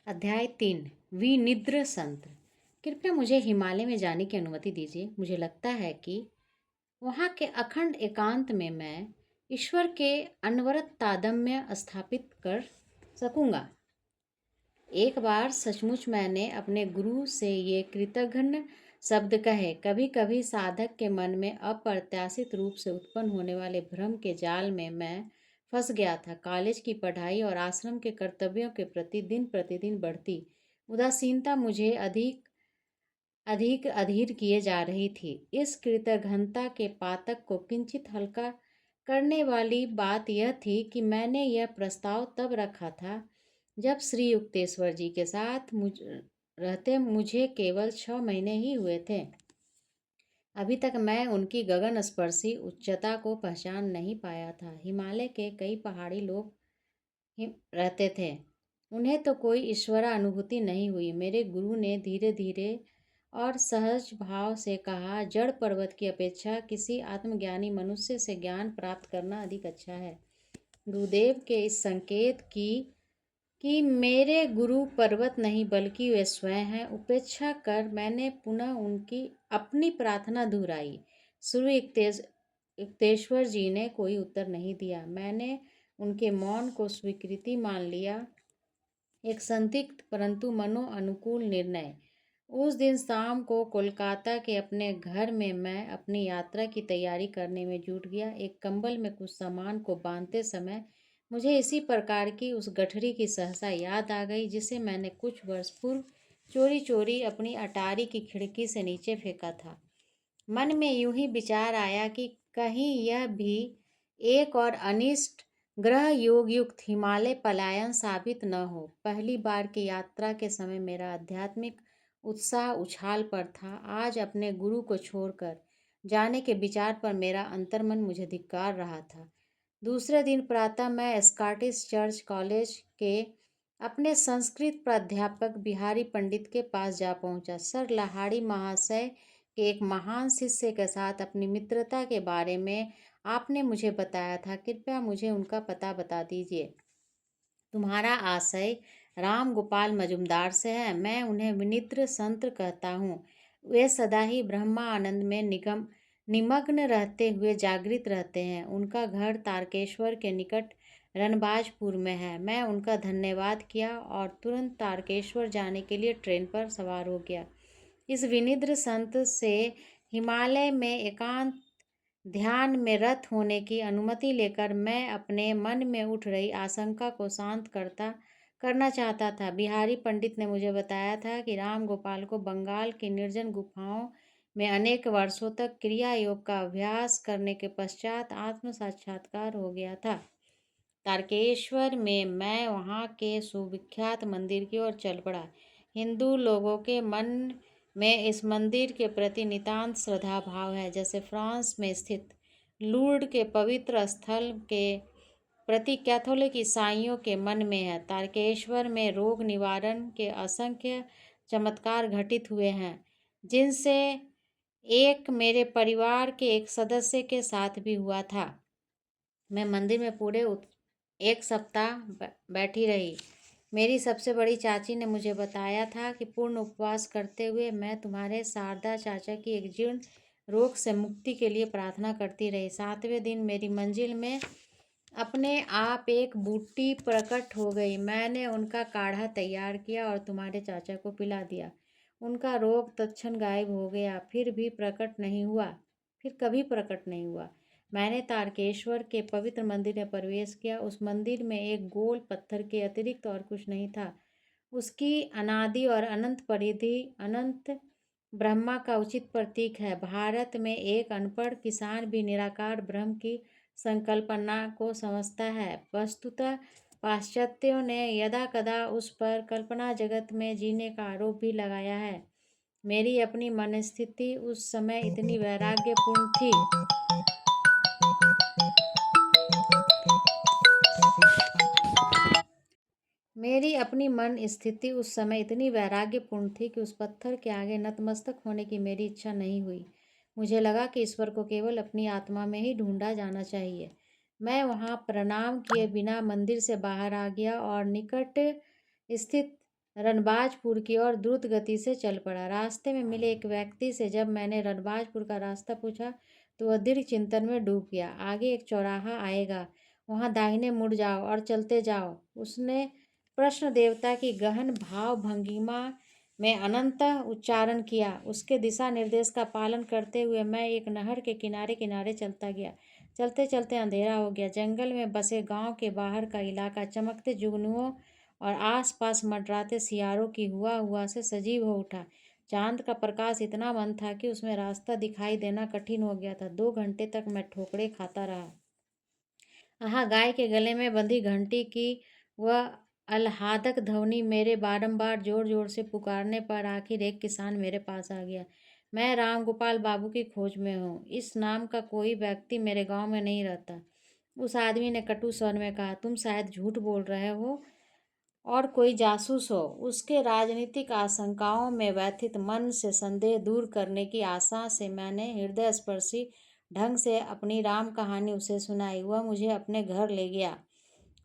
अध्याय 3। विनिद्र संत। कृपया मुझे हिमालय में जाने की अनुमति दीजिए। मुझे लगता है कि वहाँ के अखंड एकांत में मैं ईश्वर के अनवरत तादात्म्य स्थापित कर सकूँगा। एक बार सचमुच मैंने अपने गुरु से ये कृतघ्न शब्द कहे। कभी कभी साधक के मन में अप्रत्याशित रूप से उत्पन्न होने वाले भ्रम के जाल में मैं फंस गया था। कॉलेज की पढ़ाई और आश्रम के कर्तव्यों के प्रति दिन प्रतिदिन बढ़ती उदासीनता मुझे अधिक अधिक अधीर किए जा रही थी। इस कृतघ्नता के पातक को किंचित हल्का करने वाली बात यह थी कि मैंने यह प्रस्ताव तब रखा था जब श्री युक्तेश्वर जी के साथ रहते मुझे केवल 6 महीने ही हुए थे। अभी तक मैं उनकी गगन स्पर्शी उच्चता को पहचान नहीं पाया था। हिमालय के कई पहाड़ी लोग रहते थे, उन्हें तो कोई ईश्वरानुभूति नहीं हुई। मेरे गुरु ने धीरे धीरे और सहज भाव से कहा, जड़ पर्वत की अपेक्षा किसी आत्मज्ञानी मनुष्य से ज्ञान प्राप्त करना अधिक अच्छा है। गुरुदेव के इस संकेत की कि मेरे गुरु पर्वत नहीं बल्कि वे स्वयं हैं, उपेक्षा कर मैंने पुनः उनकी अपनी प्रार्थना दोहराई। श्री युक्तेश्वर जी ने कोई उत्तर नहीं दिया। मैंने उनके मौन को स्वीकृति मान लिया, एक संदिग्ध परंतु मनोअनुकूल निर्णय। उस दिन शाम को कोलकाता के अपने घर में मैं अपनी यात्रा की तैयारी करने में जुट गया। एक कंबल में कुछ सामान को बांधते समय मुझे इसी प्रकार की उस गठरी की सहसा याद आ गई जिसे मैंने कुछ वर्ष पूर्व चोरी चोरी अपनी अटारी की खिड़की से नीचे फेंका था। मन में यूं ही विचार आया कि कहीं यह भी एक और अनिष्ट ग्रह योग युक्त हिमालय पलायन साबित न हो। पहली बार की यात्रा के समय मेरा आध्यात्मिक उत्साह उछाल पर था। आज अपने गुरु को छोड़कर जाने के विचार पर मेरा अंतर्मन मुझे धिक्कार रहा था। दूसरे दिन प्रातः मैं स्कॉटिश चर्च कॉलेज के अपने संस्कृत प्राध्यापक बिहारी पंडित के पास जा पहुंचा। सर लहाड़ी महाशय के एक महान शिष्य के साथ अपनी मित्रता के बारे में आपने मुझे बताया था। कृपया मुझे उनका पता बता दीजिए। तुम्हारा आशय राम गोपाल मजुमदार से है। मैं उन्हें विनिद्र संत कहता हूँ। वे सदा ही ब्रह्मानंद में निमग्न रहते हुए जागृत रहते हैं। उनका घर तारकेश्वर के निकट रणबाजपुर में है। मैं उनका धन्यवाद किया और तुरंत तारकेश्वर जाने के लिए ट्रेन पर सवार हो गया। इस विनिद्र संत से हिमालय में एकांत ध्यान में रत होने की अनुमति लेकर मैं अपने मन में उठ रही आशंका को शांत करना चाहता था। बिहारी पंडित ने मुझे बताया था कि राम गोपाल को बंगाल की निर्जन गुफाओं में अनेक वर्षों तक क्रिया योग का अभ्यास करने के पश्चात आत्म साक्षात्कार हो गया था। तारकेश्वर में मैं वहाँ के सुविख्यात मंदिर की ओर चल पड़ा। हिंदू लोगों के मन में इस मंदिर के प्रति नितांत श्रद्धा भाव है, जैसे फ्रांस में स्थित लूर्ड के पवित्र स्थल के प्रति कैथोलिक ईसाइयों के मन में है। तारकेश्वर में रोग निवारण के असंख्य चमत्कार घटित हुए हैं, जिनसे एक मेरे परिवार के एक सदस्य के साथ भी हुआ था। मैं मंदिर में पूरे 1 सप्ताह बैठी रही। मेरी सबसे बड़ी चाची ने मुझे बताया था कि पूर्ण उपवास करते हुए मैं तुम्हारे शारदा चाचा की एक जीर्ण रोग से मुक्ति के लिए प्रार्थना करती रही। 7वें दिन मेरी मंजिल में अपने आप एक बूटी प्रकट हो गई। मैंने उनका काढ़ा तैयार किया और तुम्हारे चाचा को पिला दिया। उनका रोग तत्क्षण गायब हो गया। फिर कभी प्रकट नहीं हुआ। मैंने तारकेश्वर के पवित्र मंदिर में प्रवेश किया। उस मंदिर में एक गोल पत्थर के अतिरिक्त और कुछ नहीं था। उसकी अनादि और अनंत परिधि अनंत ब्रह्मा का उचित प्रतीक है। भारत में एक अनपढ़ किसान भी निराकार ब्रह्म की संकल्पना को समझता है। वस्तुतः पाश्चात्यों ने यदा कदा उस पर कल्पना जगत में जीने का आरोप भी लगाया है। मेरी अपनी मन स्थिति उस समय इतनी वैराग्यपूर्ण थी मेरी अपनी मन स्थिति उस समय इतनी वैराग्यपूर्ण थी कि उस पत्थर के आगे नतमस्तक होने की मेरी इच्छा नहीं हुई। मुझे लगा कि ईश्वर को केवल अपनी आत्मा में ही ढूंढा जाना चाहिए। मैं वहाँ प्रणाम किए बिना मंदिर से बाहर आ गया और निकट स्थित रणबाजपुर की ओर द्रुत गति से चल पड़ा। रास्ते में मिले एक व्यक्ति से जब मैंने रणबाजपुर का रास्ता पूछा तो वह दीर्घ चिंतन में डूब गया। आगे एक चौराहा आएगा, वहाँ दाहिने मुड़ जाओ और चलते जाओ, उसने प्रश्न देवता की गहन भाव भंगिमा में अनंत उच्चारण किया। उसके दिशा निर्देश का पालन करते हुए मैं एक नहर के किनारे किनारे चलता गया। चलते चलते अंधेरा हो गया। जंगल में बसे गांव के बाहर का इलाका चमकते जुगनुओं और आसपास मंडराते सियारों की हुआ हुआ से सजीव हो उठा। चांद का प्रकाश इतना मंद था कि उसमें रास्ता दिखाई देना कठिन हो गया था। 2 घंटे तक मैं ठोकरे खाता रहा। गाय के गले में बंधी घंटी की वह आह्लादक ध्वनि मेरे बारंबार जोर जोर से पुकारने पर आखिर एक किसान मेरे पास आ गया। मैं राम गोपाल बाबू की खोज में हूँ। इस नाम का कोई व्यक्ति मेरे गांव में नहीं रहता। उस आदमी ने कटु स्वर में कहा, तुम शायद झूठ बोल रहे हो और कोई जासूस हो। उसके राजनीतिक आशंकाओं में व्यथित मन से संदेह दूर करने की आशा से मैंने हृदय स्पर्शी ढंग से अपनी राम कहानी उसे सुनाई। वह मुझे अपने घर ले गया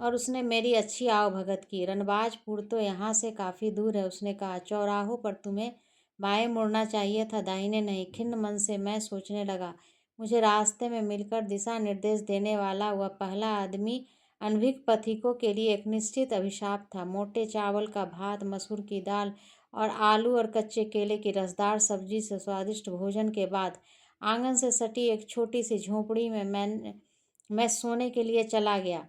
और उसने मेरी अच्छी आवभगत की। रणबाजपुर तो यहाँ से काफ़ी दूर है, उसने कहा। चौराहों पर तुम्हें बाएं मुड़ना चाहिए था, दाहिने नहीं। खिन्न मन से मैं सोचने लगा, मुझे रास्ते में मिलकर दिशा निर्देश देने वाला वह पहला आदमी अनभिज्ञ पथिकों के लिए एक निश्चित अभिशाप था। मोटे चावल का भात, मसूर की दाल और आलू और कच्चे केले की रसदार सब्जी से स्वादिष्ट भोजन के बाद आंगन से सटी एक छोटी सी झोंपड़ी में मैं सोने के लिए चला गया।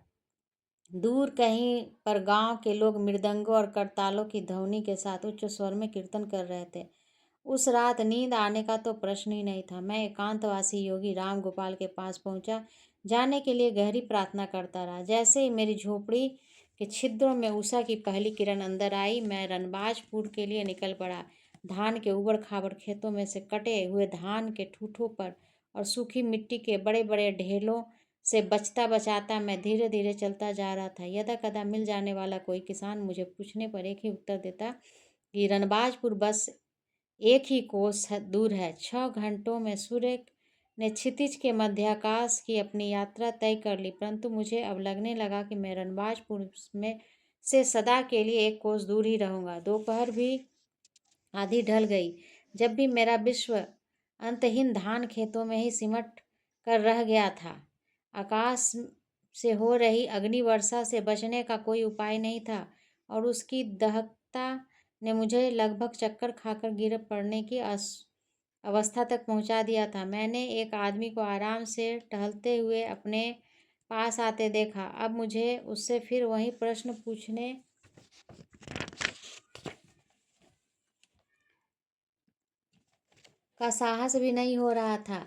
दूर कहीं पर गांव के लोग मृदंगों और करतालों की ध्वनि के साथ उच्च स्वर में कीर्तन कर रहे थे। उस रात नींद आने का तो प्रश्न ही नहीं था। मैं एकांतवासी योगी राम गोपाल के पास पहुंचा, जाने के लिए गहरी प्रार्थना करता रहा। जैसे ही मेरी झोपड़ी के छिद्रों में उषा की पहली किरण अंदर आई, मैं रणबाजपुर के लिए निकल पड़ा। धान के उबड़ खाबड़ खेतों में से कटे हुए धान के ठूठों पर और सूखी मिट्टी के बड़े बड़े ढेलों से बचता बचाता मैं धीरे धीरे चलता जा रहा था। यदा कदा मिल जाने वाला कोई किसान मुझे पूछने पर एक ही उत्तर देता कि रणबाजपुर बस एक ही कोस दूर है। 6 घंटों में सूर्य ने क्षितिज के मध्याकाश की अपनी यात्रा तय कर ली, परंतु मुझे अब लगने लगा कि मैं रणबाजपुर में से सदा के लिए एक कोस दूर ही रहूंगा। दोपहर भी आधी ढल गई। जब भी मेरा विश्व अंतहीन धान खेतों में ही सिमट कर रह गया था। आकाश से हो रही अग्नि वर्षा से बचने का कोई उपाय नहीं था और उसकी दहकता ने मुझे लगभग चक्कर खाकर गिर पड़ने की अवस्था तक पहुंचा दिया था। मैंने एक आदमी को आराम से टहलते हुए अपने पास आते देखा। अब मुझे उससे फिर वही प्रश्न पूछने का साहस भी नहीं हो रहा था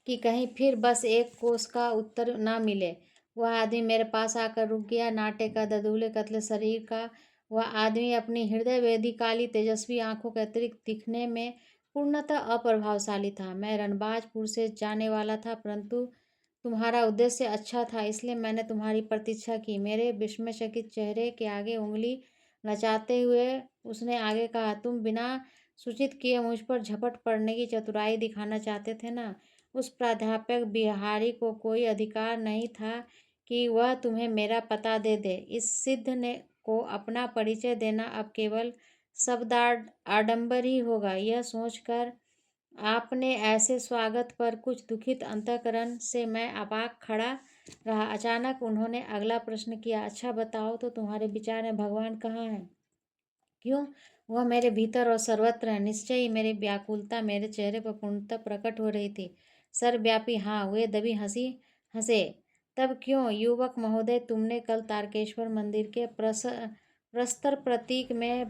कि कहीं फिर बस एक कोस का उत्तर ना मिले। वह आदमी मेरे पास आकर रुक गया। नाटे का ददुले कतले शरीर का वह आदमी अपनी हृदय वेदी काली तेजस्वी आंखों के अतिरिक्त दिखने में पूर्णतः अप्रभावशाली था। मैं रणबाजपुर से जाने वाला था, परंतु तुम्हारा उद्देश्य अच्छा था, इसलिए मैंने तुम्हारी प्रतीक्षा की। मेरे विस्मयचकित चेहरे के आगे उंगली नचाते हुए उसने आगे कहा, तुम बिना सूचित किए मुझ पर झपट पड़ने की चतुराई दिखाना चाहते थे ना। उस प्राध्यापक बिहारी को कोई अधिकार नहीं था कि वह तुम्हें मेरा पता दे दे। इस सिद्ध ने को अपना परिचय देना अब केवल शब्दाड आडंबर ही होगा। यह सोचकर आपने ऐसे स्वागत पर कुछ दुखित अंतःकरण से मैं अबाक खड़ा रहा। अचानक उन्होंने अगला प्रश्न किया, अच्छा बताओ तो तुम्हारे विचार में भगवान कहाँ है? क्यों? वह मेरे भीतर और सर्वत्र है। निश्चय ही मेरी व्याकुलता मेरे चेहरे पर पूर्णतः प्रकट हो रही थी। सर्वव्यापी हाँ, वे दबी हंसी हंसे। तब क्यों युवक महोदय, तुमने कल तारकेश्वर मंदिर के प्रस्तर प्रतीक में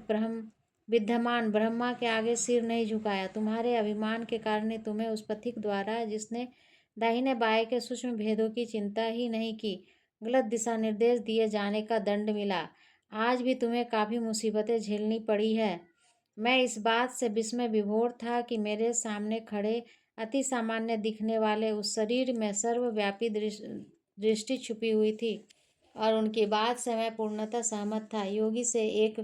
विद्यमान ब्रह्मा के आगे सिर नहीं झुकाया? तुम्हारे अभिमान के कारण ही तुम्हें उस पथिक द्वारा, जिसने दाहिने बाएं के सूक्ष्म भेदों की चिंता ही नहीं की, गलत दिशा निर्देश दिए जाने का दंड मिला। आज भी तुम्हें काफ़ी मुसीबतें झेलनी पड़ी है। मैं इस बात से विस्मय विभोर था कि मेरे सामने खड़े अति सामान्य दिखने वाले उस शरीर में सर्वव्यापी दृष्टि छुपी हुई थी और उनकी बात से मैं पूर्णतः सहमत था। योगी से एक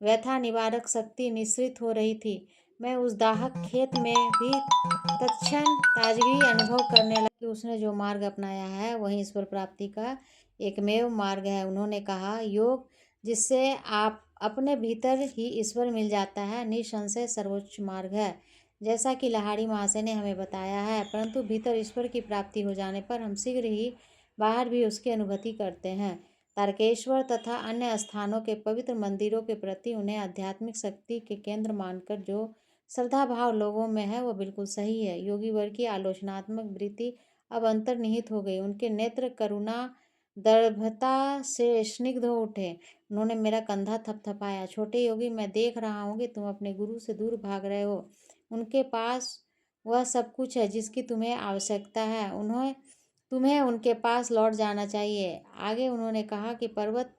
व्यथा निवारक शक्ति निःसृत हो रही थी। मैं उस दाहक खेत में भी तत्क्षण ताजगी अनुभव करने लगा कि उसने जो मार्ग अपनाया है वही ईश्वर प्राप्ति का एकमेव मार्ग है। उन्होंने कहा, योग जिससे आप अपने भीतर ही ईश्वर मिल जाता है, निसंशय सर्वोच्च मार्ग है, जैसा कि लहारी महाशय ने हमें बताया है। परंतु भीतर ईश्वर की प्राप्ति हो जाने पर हम शीघ्र ही बाहर भी उसकी अनुभूति करते हैं। तारकेश्वर तथा अन्य स्थानों के पवित्र मंदिरों के प्रति उन्हें आध्यात्मिक शक्ति के केंद्र मानकर जो श्रद्धा भाव लोगों में है वो बिल्कुल सही है। योगी वर की आलोचनात्मक वृत्ति अब अंतर्निहित हो गई। उनके नेत्र करुणा दर्भता से स्निग्ध हो उठे। उन्होंने मेरा कंधा थपथपाया। छोटे योगी, मैं देख रहा हूँ कि तुम अपने गुरु से दूर भाग रहे हो। उनके पास वह सब कुछ है जिसकी तुम्हें आवश्यकता है। तुम्हें उनके पास लौट जाना चाहिए। आगे उन्होंने कहा कि पर्वत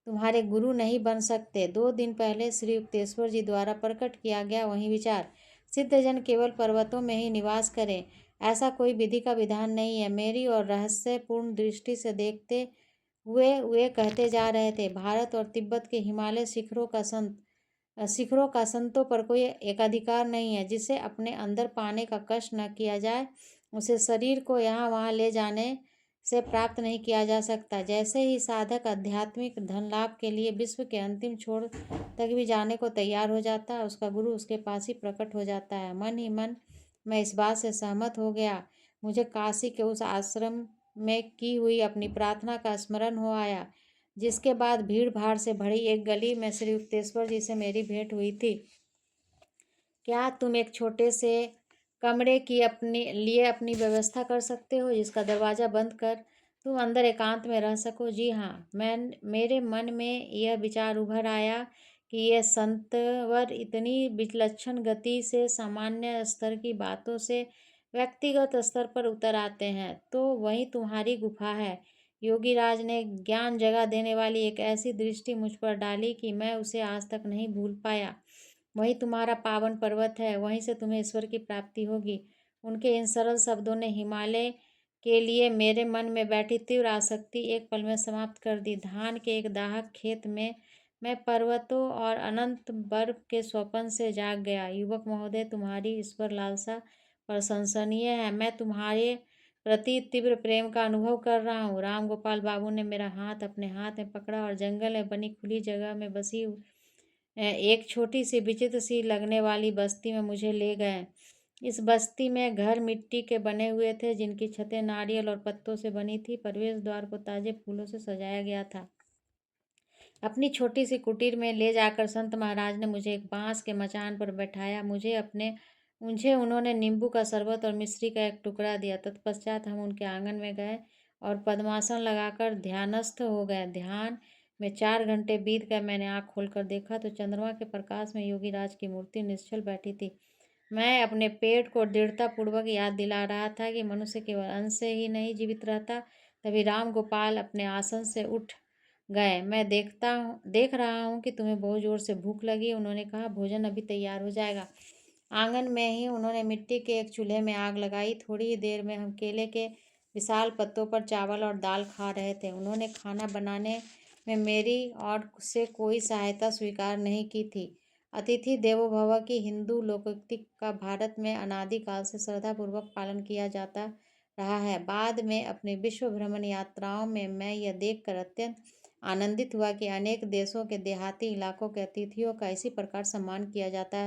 तुम्हारे गुरु नहीं बन सकते। 2 दिन पहले श्री युक्तेश्वर जी द्वारा प्रकट किया गया वही विचार, सिद्धजन केवल पर्वतों में ही निवास करें, ऐसा कोई विधि का विधान नहीं है। मेरी और रहस्यपूर्ण दृष्टि से देखते हुए वे कहते जा रहे थे, भारत और तिब्बत के हिमालय शिखरों का संतों पर कोई एकाधिकार नहीं है। जिसे अपने अंदर पाने का कष्ट न किया जाए उसे शरीर को यहाँ वहाँ ले जाने से प्राप्त नहीं किया जा सकता। जैसे ही साधक आध्यात्मिक धन लाभ के लिए विश्व के अंतिम छोर तक भी जाने को तैयार हो जाता है, उसका गुरु उसके पास ही प्रकट हो जाता है। मन ही मन मैं इस बात से सहमत हो गया। मुझे काशी के उस आश्रम में की हुई अपनी प्रार्थना का स्मरण हो आया, जिसके बाद भीड़ भाड़ से भरी एक गली में श्री युक्तेश्वर जी से मेरी भेंट हुई थी। क्या तुम एक छोटे से कमरे की अपनी व्यवस्था कर सकते हो, जिसका दरवाज़ा बंद कर तुम अंदर एकांत में रह सको? जी हाँ। मेरे मन में यह विचार उभर आया कि ये संतवर इतनी विलक्षण गति से सामान्य स्तर की बातों से व्यक्तिगत स्तर पर उतर आते हैं, तो वही तुम्हारी गुफा है। योगीराज ने ज्ञान जगा देने वाली एक ऐसी दृष्टि मुझ पर डाली कि मैं उसे आज तक नहीं भूल पाया। वही तुम्हारा पावन पर्वत है, वहीं से तुम्हें ईश्वर की प्राप्ति होगी। उनके इन सरल शब्दों ने हिमालय के लिए मेरे मन में बैठी तीव्र आसक्ति एक पल में समाप्त कर दी। धान के एक दाहक खेत में मैं पर्वतों और अनंत बर्फ के स्वप्न से जाग गया। युवक महोदय, तुम्हारी ईश्वर लालसा प्रशंसनीय है। मैं तुम्हारे प्रति तीव्र प्रेम का अनुभव कर रहा हूँ। राम गोपाल बाबू ने मेरा हाथ अपने हाथ में पकड़ा और जंगल में बनी खुली जगह में बसी एक छोटी सी विचित्र सी लगने वाली बस्ती में मुझे ले गए। इस बस्ती में घर मिट्टी के बने हुए थे, जिनकी छतें नारियल और पत्तों से बनी थी। प्रवेश द्वार को ताजे फूलों से सजाया गया था। अपनी छोटी सी कुटीर में ले जाकर संत महाराज ने मुझे एक बांस के मचान पर बैठाया। मुझे उन्होंने नींबू का शरबत और मिश्री का एक टुकड़ा दिया। तत्पश्चात हम उनके आंगन में गए और पद्मासन लगाकर ध्यानस्थ हो गए। ध्यान में 4 घंटे बीत गए। मैंने आँख खोलकर देखा तो चंद्रमा के प्रकाश में योगीराज की मूर्ति निश्चल बैठी थी। मैं अपने पेट को दृढ़तापूर्वक याद दिला रहा था कि मनुष्य केवल अन्न से ही नहीं जीवित रहता। तभी राम गोपाल अपने आसन से उठ गए। मैं देख रहा हूँ कि तुम्हें बहुत जोर से भूख लगी। उन्होंने कहा, भोजन अभी तैयार हो जाएगा। आंगन में ही उन्होंने मिट्टी के एक चूल्हे में आग लगाई। थोड़ी ही देर में हम केले के विशाल पत्तों पर चावल और दाल खा रहे थे। उन्होंने खाना बनाने में मेरी ओर से कोई सहायता स्वीकार नहीं की थी। अतिथि देवो भव की हिंदू लोकोक्ति का भारत में अनादिकाल से श्रद्धापूर्वक पालन किया जाता रहा है। बाद में अपनी विश्व भ्रमण यात्राओं में मैं यह देखकर अत्यंत आनंदित हुआ कि अनेक देशों के देहाती इलाकों के अतिथियों का इसी प्रकार सम्मान किया जाता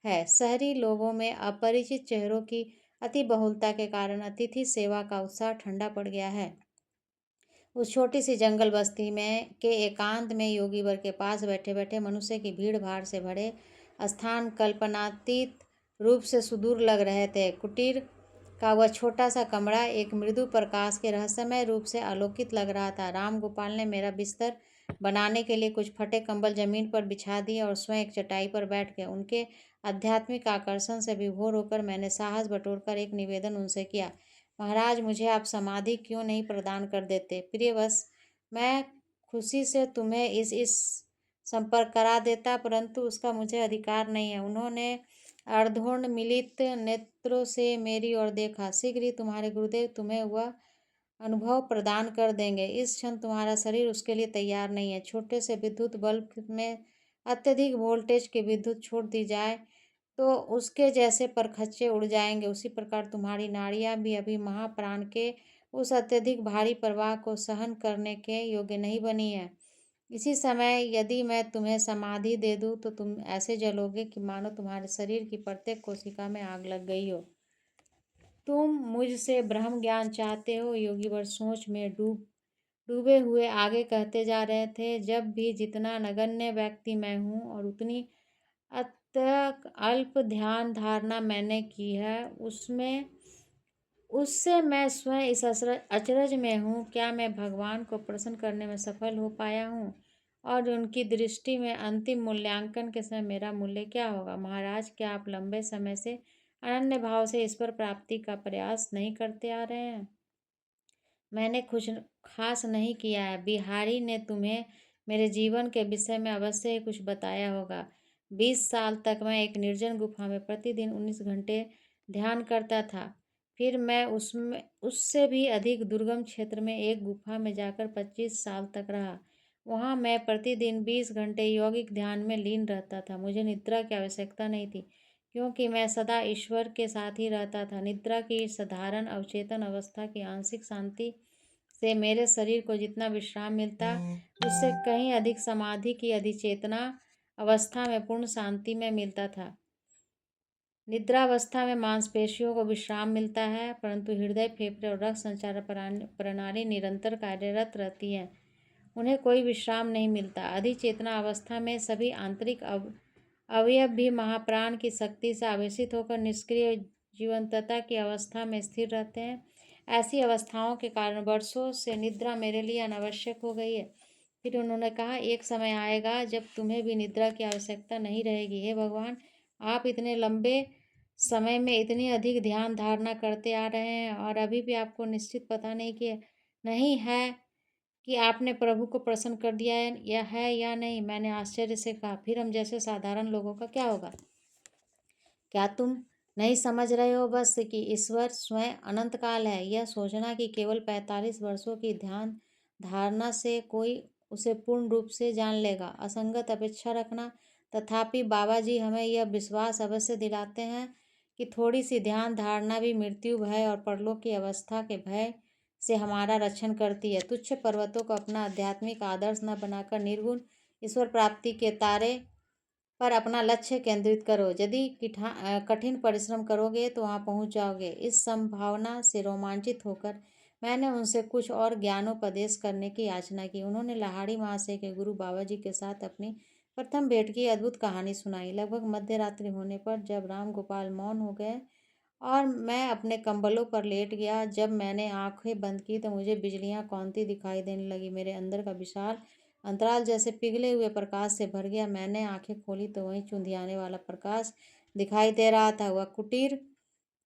है। शहरी लोगों में अपरिचित चेहरों की अति बहुलता के कारण अतिथि सेवा का उत्साह ठंडा पड़ गया है। उस छोटी सी जंगल बस्ती में के एकांत में योगीवर के पास बैठे बैठे मनुष्य की भीड़ भाड़ से भरे स्थान कल्पनातीत रूप से सुदूर लग रहे थे। कुटीर का वह छोटा सा कमरा एक मृदु प्रकाश के रहस्यमय रूप से आलोकित लग रहा था। राम गोपाल ने मेरा बिस्तर बनाने के लिए कुछ फटे कंबल जमीन पर बिछा दिए और स्वयं एक चटाई पर बैठ गए। उनके आध्यात्मिक आकर्षण से विभोर होकर मैंने साहस बटोरकर एक निवेदन उनसे किया, महाराज, मुझे आप समाधि क्यों नहीं प्रदान कर देते? प्रियवश, मैं खुशी से तुम्हें इस संपर्क करा देता, परंतु उसका मुझे अधिकार नहीं है। उन्होंने अर्धोन्मिलित नेत्रों से मेरी ओर देखा। शीघ्र ही तुम्हारे गुरुदेव तुम्हें वह अनुभव प्रदान कर देंगे। इस क्षण तुम्हारा शरीर उसके लिए तैयार नहीं है। छोटे से विद्युत बल्ब में अत्यधिक वोल्टेज की विद्युत छोड़ दी जाए तो उसके जैसे परखच्चे उड़ जाएंगे। उसी प्रकार तुम्हारी नाड़ियाँ भी अभी महाप्राण के उस अत्यधिक भारी प्रवाह को सहन करने के योग्य नहीं बनी है। इसी समय यदि मैं तुम्हें समाधि दे दूं तो तुम ऐसे जलोगे कि मानो तुम्हारे शरीर की प्रत्येक कोशिका में आग लग गई हो। तुम मुझसे ब्रह्म ज्ञान चाहते हो। योगी वर सोच में डूबे हुए आगे कहते जा रहे थे, जब भी जितना नगण्य व्यक्ति मैं हूँ और उतनी अत्यक अल्प ध्यान धारणा मैंने की है, उसमें उससे मैं स्वयं इस अचरज में हूँ, क्या मैं भगवान को प्रसन्न करने में सफल हो पाया हूँ? और उनकी दृष्टि में अंतिम मूल्यांकन के समय मेरा मूल्य क्या होगा? महाराज, क्या आप लंबे समय से अनन्य भाव से ईश्वर प्राप्ति का प्रयास नहीं करते आ रहे हैं? मैंने कुछ खास नहीं किया है। बिहारी ने तुम्हें मेरे जीवन के विषय में अवश्य ही कुछ बताया होगा। 20 साल तक मैं एक निर्जन गुफा में प्रतिदिन 19 घंटे ध्यान करता था। फिर मैं उसमें उससे भी अधिक दुर्गम क्षेत्र में एक गुफा में जाकर 25 साल तक रहा। वहाँ मैं प्रतिदिन 20 घंटे यौगिक ध्यान में लीन रहता था। मुझे निद्रा की आवश्यकता नहीं थी, क्योंकि मैं सदा ईश्वर के साथ ही रहता था। निद्रा की साधारण अवचेतन अवस्था की आंशिक शांति से मेरे शरीर को जितना विश्राम मिलता, उससे कहीं अधिक समाधि की अधिचेतना अवस्था में पूर्ण शांति में मिलता था। निद्रावस्था में मांसपेशियों को विश्राम मिलता है, परंतु हृदय, फेफड़े और रक्त संचार प्रणाली निरंतर कार्यरत रहती है। उन्हें कोई विश्राम नहीं मिलता। अधिचेतना अवस्था में सभी आंतरिक अवयव भी महाप्राण की शक्ति से आवेशित होकर निष्क्रिय जीवंतता की अवस्था में स्थिर रहते हैं। ऐसी अवस्थाओं के कारण वर्षों से निद्रा मेरे लिए अनावश्यक हो गई है। फिर उन्होंने कहा, एक समय आएगा जब तुम्हें भी निद्रा की आवश्यकता नहीं रहेगी। हे भगवान, आप इतने लंबे समय में इतनी अधिक ध्यान धारणा करते आ रहे हैं और अभी भी आपको निश्चित पता नहीं है कि आपने प्रभु को प्रसन्न कर दिया है या नहीं। मैंने आश्चर्य से कहा, फिर हम जैसे साधारण लोगों का क्या होगा? क्या तुम नहीं समझ रहे हो बस कि ईश्वर स्वयं अनंत काल है? यह सोचना कि केवल 45 वर्षों की ध्यान धारणा से कोई उसे पूर्ण रूप से जान लेगा, असंगत अपेक्षा रखना। तथापि बाबा जी हमें यह विश्वास अवश्य दिलाते हैं कि थोड़ी सी ध्यान धारणा भी मृत्यु भय और परलोक की अवस्था के भय से हमारा रक्षण करती है। तुच्छ पर्वतों को अपना आध्यात्मिक आदर्श न बनाकर निर्गुण ईश्वर प्राप्ति के तारे पर अपना लक्ष्य केंद्रित करो। यदि कठिन परिश्रम करोगे तो वहाँ पहुँच जाओगे। इस संभावना से रोमांचित होकर मैंने उनसे कुछ और ज्ञानोपदेश करने की याचना की। उन्होंने लाहाड़ी महाशय के गुरु बाबा जी के साथ अपनी प्रथम भेंट की अद्भुत कहानी सुनाई। लगभग मध्य रात्रि होने पर जब राम गोपाल मौन हो गए और मैं अपने कंबलों पर लेट गया, जब मैंने आंखें बंद की तो मुझे बिजलियां कौंती दिखाई देने लगी। मेरे अंदर का विशाल अंतराल जैसे पिघले हुए प्रकाश से भर गया। मैंने आंखें खोली तो वहीं चुंधियाने वाला प्रकाश दिखाई दे रहा था। वह कुटीर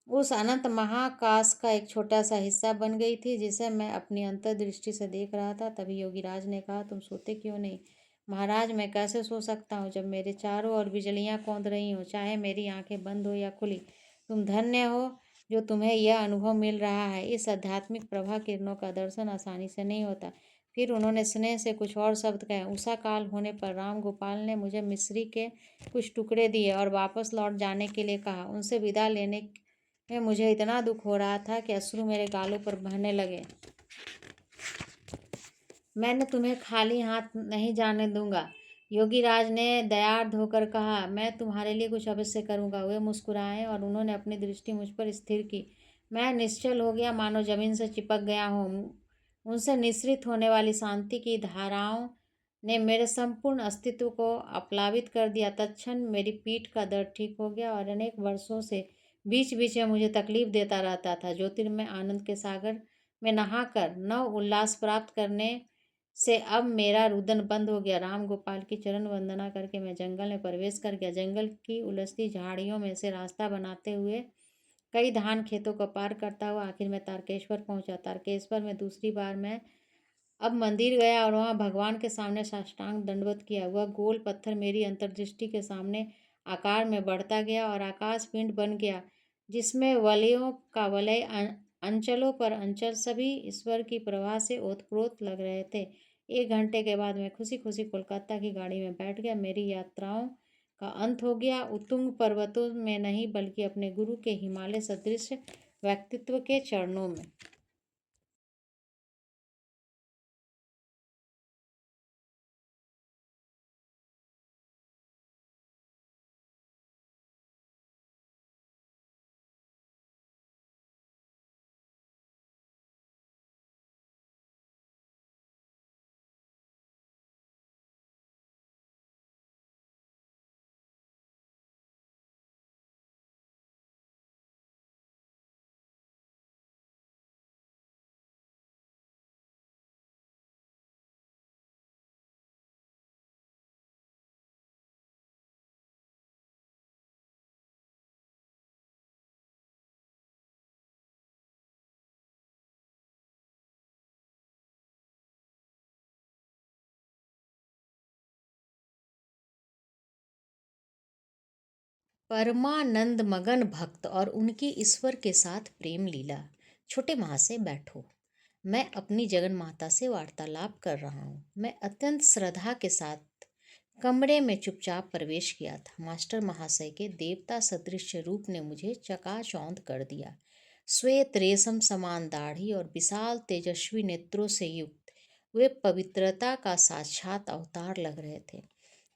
उस अनंत महाकाश का एक छोटा सा हिस्सा बन गई थी, जिसे मैं अपनी अंतर्दृष्टि से देख रहा था। तभी योगीराज ने कहा, तुम सोते क्यों नहीं? महाराज, मैं कैसे सो सकता हूँ जब मेरे चारों ओर बिजलियां कौंध रही हों, चाहे मेरी आंखें बंद हो या खुली। तुम धन्य हो जो तुम्हें यह अनुभव मिल रहा है। इस आध्यात्मिक प्रभा किरणों का दर्शन आसानी से नहीं होता। फिर उन्होंने स्नेह से कुछ और शब्द कहे। उषा काल होने पर राम गोपाल ने मुझे मिश्री के कुछ टुकड़े दिए और वापस लौट जाने के लिए कहा। उनसे विदा लेने में मुझे इतना दुख हो रहा था कि अश्रु मेरे गालों पर बहने लगे। मैंने तुम्हें खाली हाथ नहीं जाने दूंगा, योगीराज ने दयार्द होकर कहा। मैं तुम्हारे लिए कुछ अवश्य करूंगा। वे मुस्कुराए और उन्होंने अपनी दृष्टि मुझ पर स्थिर की। मैं निश्चल हो गया, मानो जमीन से चिपक गया हूँ। उनसे निःसृत होने वाली शांति की धाराओं ने मेरे संपूर्ण अस्तित्व को अपलावित कर दिया। तत्क्षण मेरी पीठ का दर्द ठीक हो गया और अनेक वर्षों से बीच बीच में मुझे तकलीफ देता रहता था। ज्योतिर्मय आनंद के सागर में नहाकर नव उल्लास प्राप्त करने से अब मेरा रुदन बंद हो गया। राम गोपाल की चरण वंदना करके मैं जंगल में प्रवेश कर गया। जंगल की उलझती झाड़ियों में से रास्ता बनाते हुए कई धान खेतों को पार करता हुआ आखिर में तारकेश्वर पहुंचा। तारकेश्वर में दूसरी बार मैं अब मंदिर गया और वहाँ भगवान के सामने साष्टांग दंडवत किया। वह गोल पत्थर मेरी अंतर्दृष्टि के सामने आकार में बढ़ता गया और आकाश पिंड बन गया, जिसमें वलयों का वलय अंचलों पर अंचल सभी ईश्वर की प्रभा से ओतप्रोत लग रहे थे। 1 घंटे के बाद मैं खुशी खुशी कोलकाता की गाड़ी में बैठ गया। मेरी यात्राओं का अंत हो गया, उत्तुंग पर्वतों में नहीं बल्कि अपने गुरु के हिमालय सदृश व्यक्तित्व के चरणों में। परमानंद मगन भक्त और उनकी ईश्वर के साथ प्रेम लीला। छोटे महाशय बैठो, मैं अपनी जगन माता से वार्तालाप कर रहा हूँ। मैं अत्यंत श्रद्धा के साथ कमरे में चुपचाप प्रवेश किया था। मास्टर महाशय के देवता सदृश रूप ने मुझे चकाचौंध कर दिया। श्वेत रेशम समान दाढ़ी और विशाल तेजस्वी नेत्रों से युक्त वे पवित्रता का साक्षात अवतार लग रहे थे।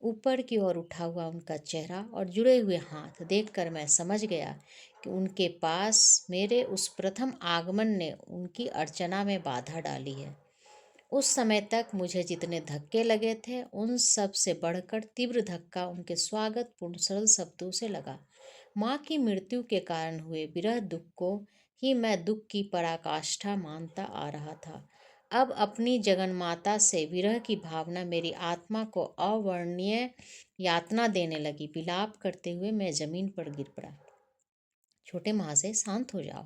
ऊपर की ओर उठा हुआ उनका चेहरा और जुड़े हुए हाथ देखकर मैं समझ गया कि उनके पास मेरे उस प्रथम आगमन ने उनकी अर्चना में बाधा डाली है। उस समय तक मुझे जितने धक्के लगे थे उन सब से बढ़कर तीव्र धक्का उनके स्वागतपूर्ण सरल शब्दों से लगा। माँ की मृत्यु के कारण हुए विरह दुख को ही मैं दुख की पराकाष्ठा मानता आ रहा था। अब अपनी जगन्माता से विरह की भावना मेरी आत्मा को अवर्णनीय यातना देने लगी। विलाप करते हुए मैं जमीन पर गिर पड़ा। छोटे महाशय, शांत हो जाओ।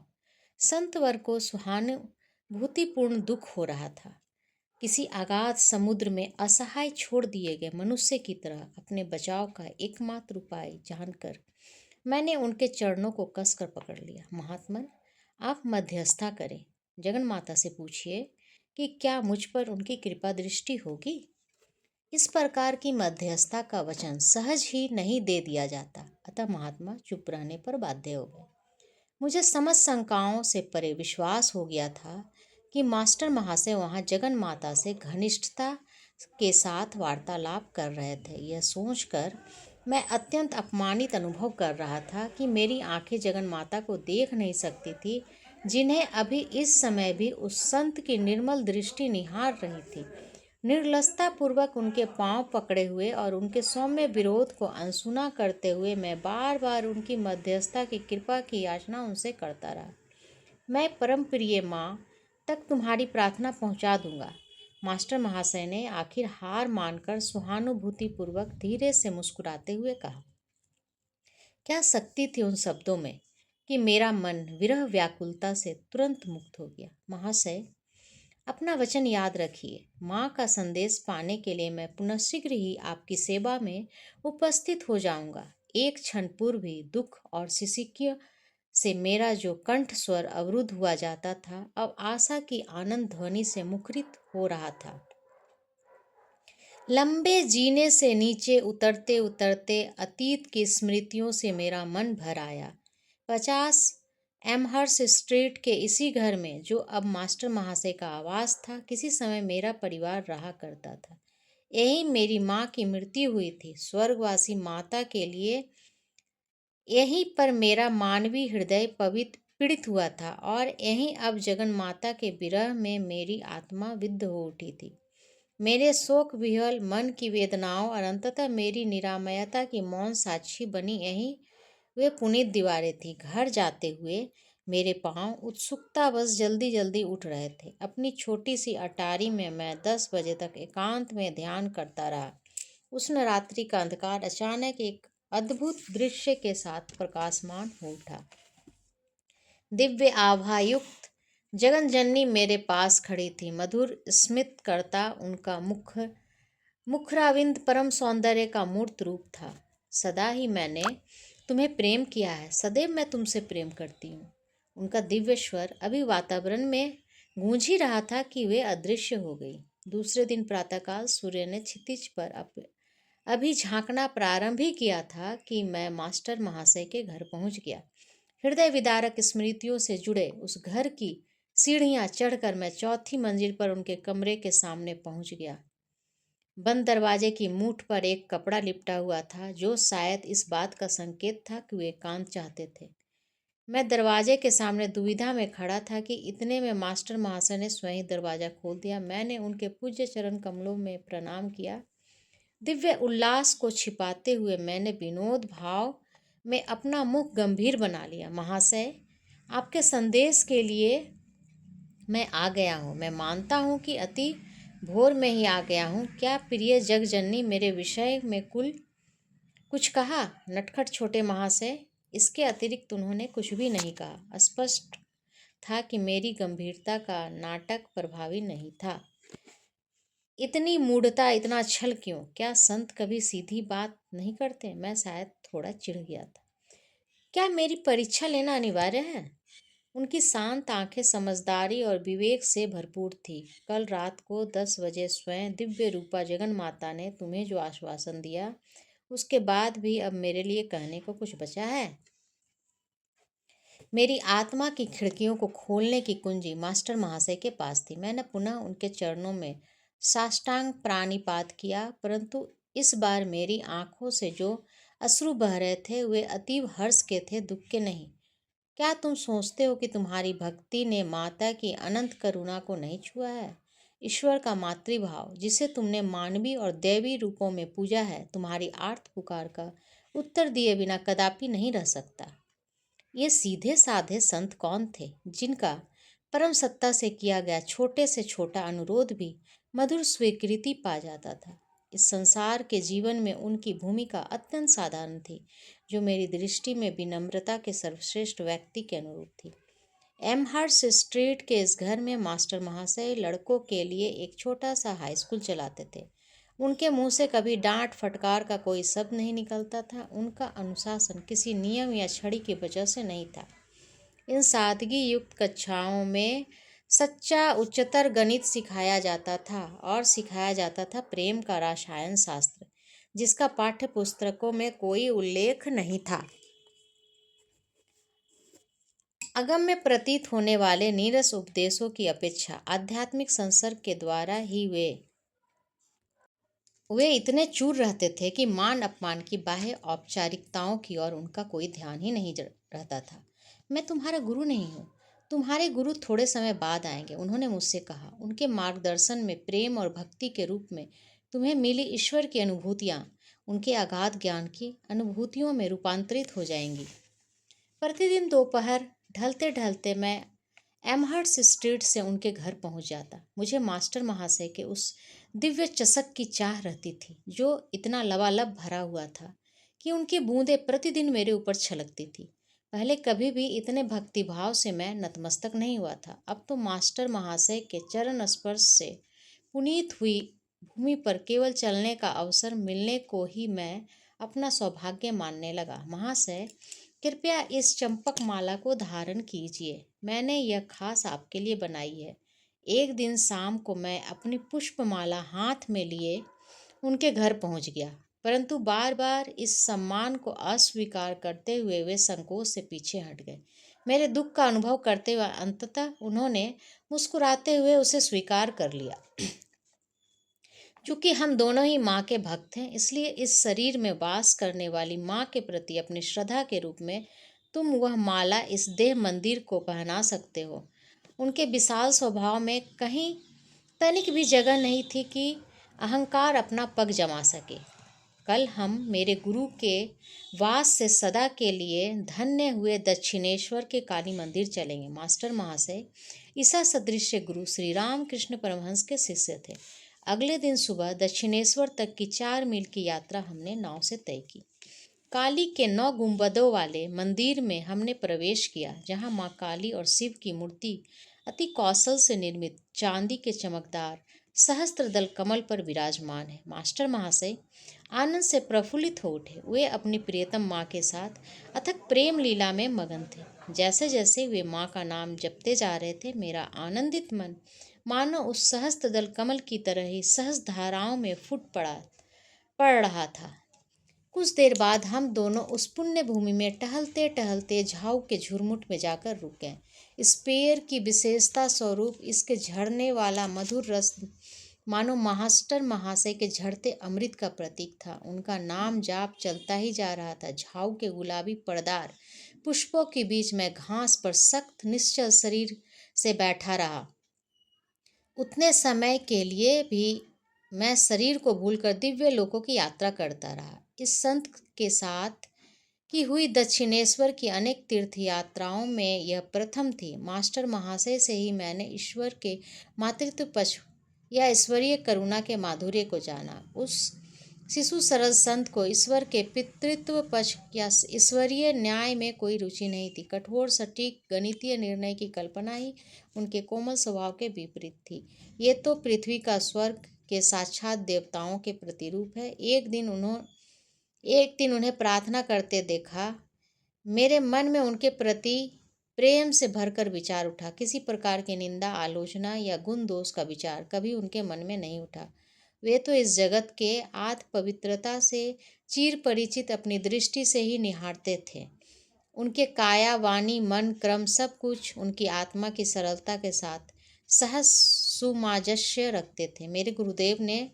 संत वर को सहानुभूतिपूर्ण दुख हो रहा था। किसी अगाध समुद्र में असहाय छोड़ दिए गए मनुष्य की तरह अपने बचाव का एकमात्र उपाय जानकर मैंने उनके चरणों को कसकर पकड़ लिया। महात्मन, आप मध्यस्थता करें। जगन माता से पूछिए कि क्या मुझ पर उनकी कृपा दृष्टि होगी। इस प्रकार की मध्यस्थता का वचन सहज ही नहीं दे दिया जाता, अतः महात्मा चुप रहने पर बाध्य हो गए। मुझे समस्त शंकाओं से परे विश्वास हो गया था कि मास्टर महाशय वहाँ जगन माता से घनिष्ठता के साथ वार्तालाप कर रहे थे। यह सोचकर मैं अत्यंत अपमानित अनुभव कर रहा था कि मेरी आंखें जगन माता को देख नहीं सकती थी, जिन्हें अभी इस समय भी उस संत की निर्मल दृष्टि निहार रही थी। निर्लसता पूर्वक उनके पांव पकड़े हुए और उनके सौम्य विरोध को अनसुना करते हुए मैं बार बार उनकी मध्यस्थता की कृपा की याचना उनसे करता रहा। मैं परम प्रिय माँ तक तुम्हारी प्रार्थना पहुँचा दूंगा। मास्टर महाशय ने आखिर हार मानकर सहानुभूतिपूर्वक धीरे से मुस्कुराते हुए कहा। क्या शक्ति थी उन शब्दों में कि मेरा मन विरह व्याकुलता से तुरंत मुक्त हो गया। महाशय, अपना वचन याद रखिए। माँ का संदेश पाने के लिए मैं पुनः शीघ्र ही आपकी सेवा में उपस्थित हो जाऊंगा। एक क्षण पूर्व भी दुख और सिसकियों से मेरा जो कंठ स्वर अवरुद्ध हुआ जाता था, अब आशा की आनंद ध्वनि से मुखरित हो रहा था। लंबे जीने से नीचे उतरते उतरते अतीत की स्मृतियों से मेरा मन भर आया। 50 एमहर्स स्ट्रीट के इसी घर में, जो अब मास्टर महाशय का आवास था, किसी समय मेरा परिवार रहा करता था। यही मेरी माँ की मृत्यु हुई थी। स्वर्गवासी माता के लिए यहीं पर मेरा मानवीय हृदय पीड़ित हुआ था और यहीं अब जगन माता के विरह में मेरी आत्मा विद्ध हो उठी थी। मेरे शोक विह्वल मन की वेदनाओं और अंततः मेरी निरामयता की मौन साक्षी बनी यही वे पुनीत दीवारें थी। घर जाते हुए मेरे पांव उत्सुकतावश जल्दी जल्दी उठ रहे थे। अपनी छोटी सी अटारी में मैं 10 बजे तक एकांत में ध्यान करता रहा। उष्ण रात्रि का अंधकार अचानक एक अद्भुत दृश्य के साथ प्रकाशमान हो उठा। दिव्य आभायुक्त जगन जननी मेरे पास खड़ी थी। मधुर स्मित करता उनका मुखराविंद परम सौंदर्य का मूर्त रूप था। सदा ही मैंने तुम्हें प्रेम किया है, सदैव मैं तुमसे प्रेम करती हूँ। उनका दिव्य स्वर अभी वातावरण में गूंज ही रहा था कि वे अदृश्य हो गई। दूसरे दिन प्रातःकाल सूर्य ने क्षितिज पर अभी झांकना प्रारंभ ही किया था कि मैं मास्टर महाशय के घर पहुंच गया। हृदय विदारक स्मृतियों से जुड़े उस घर की सीढ़ियां चढ़कर मैं चौथी मंजिल पर उनके कमरे के सामने पहुंच गया। बंद दरवाजे की मूठ पर एक कपड़ा लिपटा हुआ था, जो शायद इस बात का संकेत था कि वे एकांत चाहते थे। मैं दरवाजे के सामने दुविधा में खड़ा था कि इतने में मास्टर महाशय ने स्वयं दरवाजा खोल दिया। मैंने उनके पूज्य चरण कमलों में प्रणाम किया। दिव्य उल्लास को छिपाते हुए मैंने विनोद भाव में अपना मुख गंभीर बना लिया। महाशय, आपके संदेश के लिए मैं आ गया हूँ। मैं मानता हूँ कि अति भोर में ही आ गया हूँ। क्या प्रिय जगजननी मेरे विषय में कुछ कहा? नटखट छोटे महाशय। इसके अतिरिक्त उन्होंने कुछ भी नहीं कहा। स्पष्ट था कि मेरी गंभीरता का नाटक प्रभावी नहीं था। इतनी मूढ़ता, इतना छल क्यों? क्या संत कभी सीधी बात नहीं करते? मैं शायद थोड़ा चिढ़ गया था। क्या मेरी परीक्षा लेना अनिवार्य है? उनकी शांत आंखें समझदारी और विवेक से भरपूर थी। कल रात को 10 बजे स्वयं दिव्य रूपा जगन माता ने तुम्हें जो आश्वासन दिया, उसके बाद भी अब मेरे लिए कहने को कुछ बचा है? मेरी आत्मा की खिड़कियों को खोलने की कुंजी मास्टर महाशय के पास थी। मैंने पुनः उनके चरणों में साष्टांग प्राणिपात किया, परंतु इस बार मेरी आंखों से जो अश्रु बह रहे थे वे अतीव हर्ष के थे, दुख के नहीं। क्या तुम सोचते हो कि तुम्हारी भक्ति ने माता की अनंत करुणा को नहीं छुआ है? ईश्वर का मातृभाव जिसे तुमने मानवीय और दैवी रूपों में पूजा है, तुम्हारी आर्त पुकार का उत्तर दिए बिना कदापि नहीं रह सकता। ये सीधे साधे संत कौन थे जिनका परम सत्ता से किया गया छोटे से छोटा अनुरोध भी मधुर स्वीकृति पा जाता था? इस संसार के जीवन में उनकी भूमिका अत्यंत साधारण थी, जो मेरी दृष्टि में विनम्रता के सर्वश्रेष्ठ व्यक्ति के अनुरूप थी। एमहर्स्ट स्ट्रीट के इस घर में मास्टर महाशय लड़कों के लिए एक छोटा सा हाई स्कूल चलाते थे। उनके मुंह से कभी डांट फटकार का कोई शब्द नहीं निकलता था। उनका अनुशासन किसी नियम या छड़ी की वजह से नहीं था। इन सादगी युक्त कक्षाओं में सच्चा उच्चतर गणित सिखाया जाता था और सिखाया जाता था प्रेम का रसायन शास्त्र, जिसका पाठ्य पुस्तकों में कोई उल्लेख नहीं था। अगम्य प्रतीत होने वाले नीरस उपदेशों की अपेक्षा आध्यात्मिक संसर्ग के द्वारा ही वे इतने चूर रहते थे कि मान अपमान की बाह्य औपचारिकताओं की ओर उनका कोई ध्यान ही नहीं रहता था। मैं तुम्हारा गुरु नहीं हूँ, तुम्हारे गुरु थोड़े समय बाद आएंगे, उन्होंने मुझसे कहा। उनके मार्गदर्शन में प्रेम और भक्ति के रूप में तुम्हें मिली ईश्वर की अनुभूतियाँ उनके अगाध ज्ञान की अनुभूतियों में रूपांतरित हो जाएंगी। प्रतिदिन दोपहर ढलते ढलते मैं एमहर्स्ट स्ट्रीट से उनके घर पहुंच जाता। मुझे मास्टर महाशय के उस दिव्य चषक की चाह रहती थी, जो इतना लबालब भरा हुआ था कि उनकी बूंदें प्रतिदिन मेरे ऊपर छलकती थी। पहले कभी भी इतने भक्तिभाव से मैं नतमस्तक नहीं हुआ था। अब तो मास्टर महाशय के चरण स्पर्श से पुनीत हुई भूमि पर केवल चलने का अवसर मिलने को ही मैं अपना सौभाग्य मानने लगा। महाशय, कृपया इस चंपक माला को धारण कीजिए, मैंने यह खास आपके लिए बनाई है। एक दिन शाम को मैं अपनी पुष्पमाला हाथ में लिए उनके घर पहुंच गया, परंतु बार बार इस सम्मान को अस्वीकार करते हुए वे संकोच से पीछे हट गए। मेरे दुख का अनुभव करते हुए अंततः उन्होंने मुस्कुराते हुए उसे स्वीकार कर लिया। चूंकि हम दोनों ही माँ के भक्त हैं, इसलिए इस शरीर में वास करने वाली माँ के प्रति अपनी श्रद्धा के रूप में तुम वह माला इस देह मंदिर को पहना सकते हो। उनके विशाल स्वभाव में कहीं तनिक भी जगह नहीं थी कि अहंकार अपना पग जमा सके। कल हम मेरे गुरु के वास से सदा के लिए धन्य हुए दक्षिणेश्वर के काली मंदिर चलेंगे। मास्टर महाशय ईसा सदृश गुरु श्री राम कृष्ण परमहंस के शिष्य थे। अगले दिन सुबह दक्षिणेश्वर तक की 4 मील की यात्रा हमने नाव से तय की। काली के 9 गुंबदों वाले मंदिर में हमने प्रवेश किया, जहां मां काली और शिव की मूर्ति अति कौशल से निर्मित चांदी के चमकदार सहस्त्र दल कमल पर विराजमान है। मास्टर महाशय आनंद से प्रफुल्लित हो उठे। वे अपनी प्रियतम माँ के साथ अथक प्रेम लीला में मगन थे। जैसे जैसे वे माँ का नाम जपते जा रहे थे, मेरा आनंदित मन मानो उस सहस्त्र दल कमल की तरह ही सहज धाराओं में पड़ रहा था। कुछ देर बाद हम दोनों उस पुण्य भूमि में टहलते टहलते झाऊ के झुरमुट में जाकर रुक गए। इस पेड़ की विशेषता स्वरूप इसके झड़ने वाला मधुर रस मानो मास्टर महाशय के झड़ते अमृत का प्रतीक था। उनका नाम जाप चलता ही जा रहा था। झाऊ के गुलाबी पर्दार पुष्पों के बीच में घास पर सख्त निश्चल शरीर से बैठा रहा। उतने समय के लिए भी मैं शरीर को भूलकर दिव्य लोकों की यात्रा करता रहा। इस संत के साथ की हुई दक्षिणेश्वर की अनेक तीर्थ यात्राओं में यह प्रथम थी। मास्टर महाशय से ही मैंने ईश्वर के मातृत्व पक्ष या ईश्वरीय करुणा के माधुर्य को जाना। उस शिशु सरल संत को ईश्वर के पितृत्व पक्ष या ईश्वरीय न्याय में कोई रुचि नहीं थी। कठोर सटीक गणितीय निर्णय की कल्पना ही उनके कोमल स्वभाव के विपरीत थी। ये तो पृथ्वी का स्वर्ग के साक्षात देवताओं के प्रतिरूप है। एक दिन उन्हें प्रार्थना करते देखा मेरे मन में उनके प्रति प्रेम से भरकर विचार उठा। किसी प्रकार की निंदा, आलोचना या गुण दोष का विचार कभी उनके मन में नहीं उठा। वे तो इस जगत के आत्म पवित्रता से चिर परिचित अपनी दृष्टि से ही निहारते थे। उनके काया, वाणी, मन, क्रम सब कुछ उनकी आत्मा की सरलता के साथ सहज सुमाजस्य रखते थे। मेरे गुरुदेव ने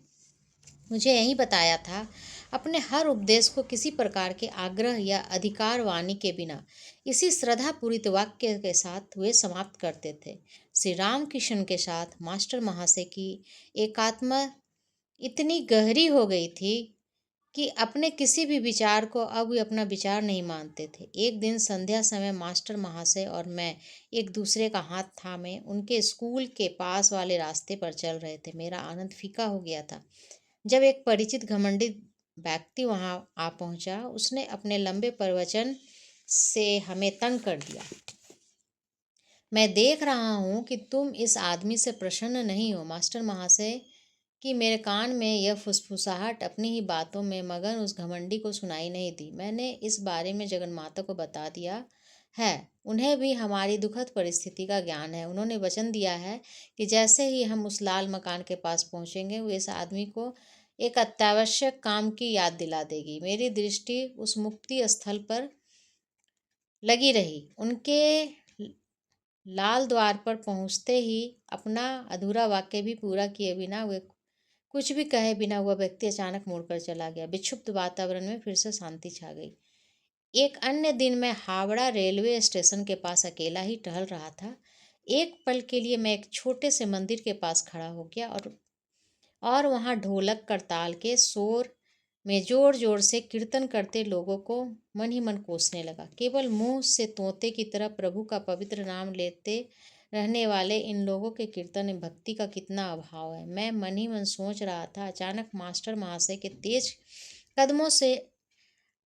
मुझे यही बताया था, अपने हर उपदेश को किसी प्रकार के आग्रह या अधिकार वाणी के बिना इसी श्रद्धापूरित वाक्य के साथ वे समाप्त करते थे। श्री रामकृष्ण के साथ मास्टर महाशय की एकात्म इतनी गहरी हो गई थी कि अपने किसी भी विचार को अब वे अपना विचार नहीं मानते थे। एक दिन संध्या समय मास्टर महाशय और मैं एक दूसरे का हाथ थामे उनके स्कूल के पास वाले रास्ते पर चल रहे थे। मेरा आनंद फीका हो गया था जब एक परिचित घमंडी व्यक्ति वहां आ पहुंचा। उसने अपने लंबे प्रवचन से हमें तंग कर दिया। मैं देख रहा हूं कि तुम इस आदमी से प्रसन्न नहीं हो। मास्टर महाशय कि मेरे कान में यह फुसफुसाहट अपनी ही बातों में मगन उस घमंडी को सुनाई नहीं दी। मैंने इस बारे में जगन्माता को बता दिया है। उन्हें भी हमारी दुखद परिस्थिति का ज्ञान है। उन्होंने वचन दिया है कि जैसे ही हम उस लाल मकान के पास पहुंचेंगे, वे इस आदमी को एक अत्यावश्यक काम की याद दिला देगी। मेरी दृष्टि उस मुक्ति स्थल पर लगी रही। उनके लाल द्वार पर पहुंचते ही अपना अधूरा वाक्य भी पूरा किए बिना, वे कुछ भी कहे बिना, वह व्यक्ति अचानक मुड़कर चला गया। विक्षुब्ध वातावरण में फिर से शांति छा गई। एक अन्य दिन मैं हावड़ा रेलवे स्टेशन के पास अकेला ही टहल रहा था। एक पल के लिए मैं एक छोटे से मंदिर के पास खड़ा हो गया और वहां ढोलक करताल के शोर में जोर जोर से कीर्तन करते लोगों को मन ही मन कोसने लगा। केवल मुंह से तोते की तरह प्रभु का पवित्र नाम लेते रहने वाले इन लोगों के कीर्तन में भक्ति का कितना अभाव है, मैं मन ही मन सोच रहा था। अचानक मास्टर महाशय के तेज कदमों से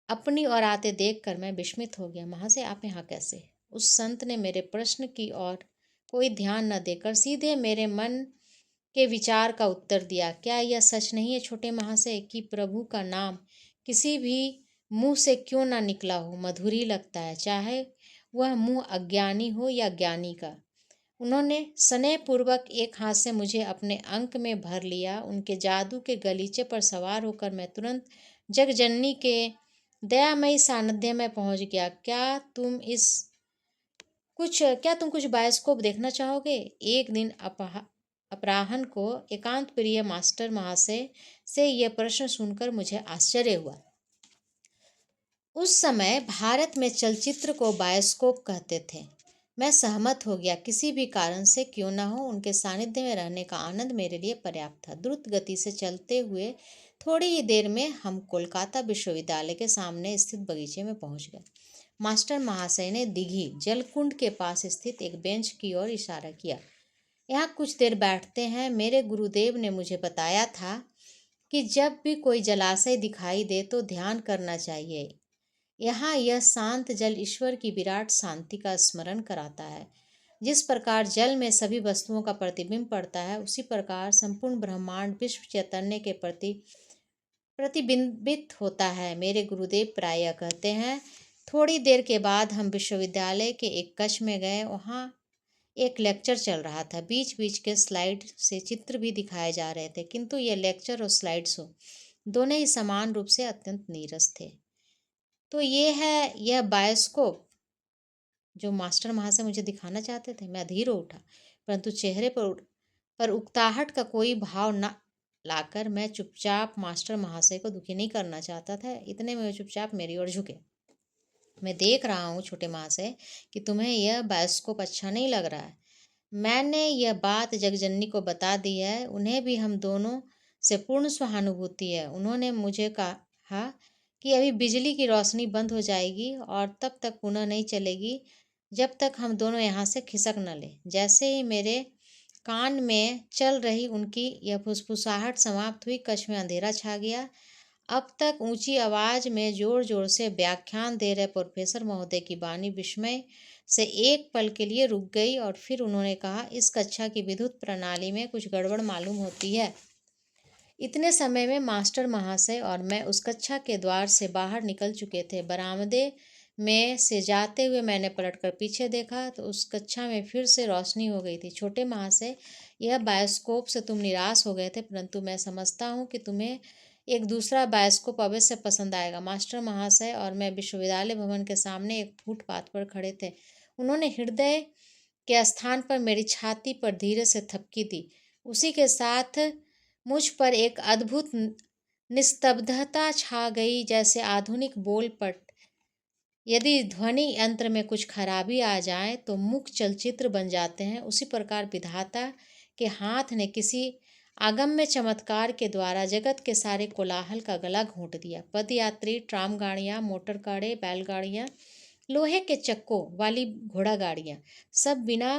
अपनी ओर आते देखकर मैं विस्मित हो गया। महाशय, आप यहाँ कैसे? उस संत ने मेरे प्रश्न की ओर कोई ध्यान न देकर सीधे मेरे मन के विचार का उत्तर दिया। क्या यह सच नहीं है छोटे महाशय कि प्रभु का नाम किसी भी मुंह से क्यों ना निकला हो मधुरी लगता है, चाहे वह मुंह अज्ञानी हो या ज्ञानी का। उन्होंने स्नेहपूर्वक एक हाथ से मुझे अपने अंक में भर लिया। उनके जादू के गलीचे पर सवार होकर मैं तुरंत जगजननी के दयामयी सानिध्य में पहुंच गया। क्या तुम कुछ बायोस्कोप देखना चाहोगे? एक दिन अपराह्न को एकांत प्रिय मास्टर महाशय से यह प्रश्न सुनकर मुझे आश्चर्य हुआ। उस समय भारत में चलचित्र को बायोस्कोप कहते थे। मैं सहमत हो गया। किसी भी कारण से क्यों न हो, उनके सानिध्य में रहने का आनंद मेरे लिए पर्याप्त था। द्रुत गति से चलते हुए थोड़ी ही देर में हम कोलकाता विश्वविद्यालय के सामने स्थित बगीचे में पहुंच गए। मास्टर महाशय ने दिघी जलकुंड के पास स्थित एक बेंच की ओर इशारा किया। यहाँ कुछ देर बैठते हैं। मेरे गुरुदेव ने मुझे बताया था कि जब भी कोई जलाशय दिखाई दे तो ध्यान करना चाहिए। यहाँ यह शांत जल ईश्वर की विराट शांति का स्मरण कराता है। जिस प्रकार जल में सभी वस्तुओं का प्रतिबिंब पड़ता है, उसी प्रकार संपूर्ण ब्रह्मांड विश्व चैतन्य के प्रति प्रतिबिंबित होता है। मेरे गुरुदेव प्रायः कहते हैं। थोड़ी देर के बाद हम विश्वविद्यालय के एक कक्ष में गए। वहाँ एक लेक्चर चल रहा था। बीच बीच के स्लाइड से चित्र भी दिखाए जा रहे थे, किंतु यह लेक्चर और स्लाइड शो दोनों ही समान रूप से अत्यंत नीरस थे। तो ये है यह बायोस्कोप जो मास्टर महाशय मुझे दिखाना चाहते थे। मैं अधीर हो उठा, परंतु चेहरे पर उकताहट का कोई भाव न लाकर मैं चुपचाप मास्टर महाशय को दुखी नहीं करना चाहता था। इतने में वे चुपचाप मेरी ओर झुके। मैं देख रहा हूँ छोटे महाशय कि तुम्हें यह बायोस्कोप अच्छा नहीं लग रहा है। मैंने यह बात जगजननी को बता दी है। उन्हें भी हम दोनों से पूर्ण सहानुभूति है। उन्होंने मुझे कहा कि अभी बिजली की रोशनी बंद हो जाएगी और तब तक पुनः नहीं चलेगी जब तक हम दोनों यहाँ से खिसक न लें। जैसे ही मेरे कान में चल रही उनकी यह फुसफुसाहट समाप्त हुई, कक्ष में अंधेरा छा गया। अब तक ऊंची आवाज में जोर जोर से व्याख्यान दे रहे प्रोफेसर महोदय की वाणी विस्मय से एक पल के लिए रुक गई और फिर उन्होंने कहा, इस कक्षा की विद्युत प्रणाली में कुछ गड़बड़ मालूम होती है। इतने समय में मास्टर महाशय और मैं उस कक्षा के द्वार से बाहर निकल चुके थे। बरामदे में से जाते हुए मैंने पलटकर पीछे देखा तो उस कक्षा में फिर से रोशनी हो गई थी। छोटे महाशय, यह बायोस्कोप से तुम निराश हो गए थे, परंतु मैं समझता हूँ कि तुम्हें एक दूसरा बायोस्कोप अवश्य पसंद आएगा। मास्टर महाशय और मैं विश्वविद्यालय भवन के सामने एक फुटपाथ पर खड़े थे। उन्होंने हृदय के स्थान पर मेरी छाती पर धीरे से थपकी दी। उसी के साथ मुझ पर एक अद्भुत निस्तब्धता छा गई, जैसे आधुनिक बोल पट यदि ध्वनि यंत्र में कुछ खराबी आ जाए तो मुख्य चलचित्र बन जाते हैं। उसी प्रकार विधाता के हाथ ने किसी अगम्य चमत्कार के द्वारा जगत के सारे कोलाहल का गला घोंट दिया। पदयात्री, ट्राम गाड़ियाँ, मोटर गाड़े, बैलगाड़ियाँ, लोहे के चक्कों वाली घोड़ा गाड़ियाँ, सब बिना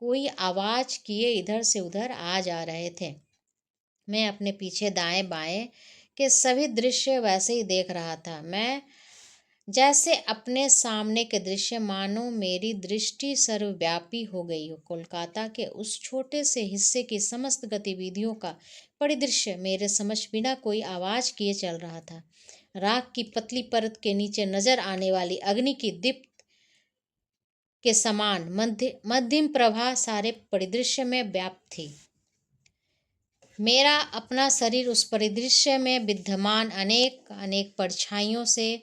कोई आवाज़ किए इधर से उधर आ जा रहे थे। मैं अपने पीछे दाएं बाएं के सभी दृश्य वैसे ही देख रहा था। मैं जैसे अपने सामने के दृश्य, मानो मेरी दृष्टि सर्वव्यापी हो गई हो। कोलकाता के उस छोटे से हिस्से की समस्त गतिविधियों का परिदृश्य मेरे समक्ष बिना कोई आवाज़ किए चल रहा था। राख की पतली परत के नीचे नजर आने वाली अग्नि की दीप्त के समान मध्यम प्रभा सारे परिदृश्य में व्याप्त थी। मेरा अपना शरीर उस परिदृश्य में विद्यमान अनेक अनेक परछाइयों से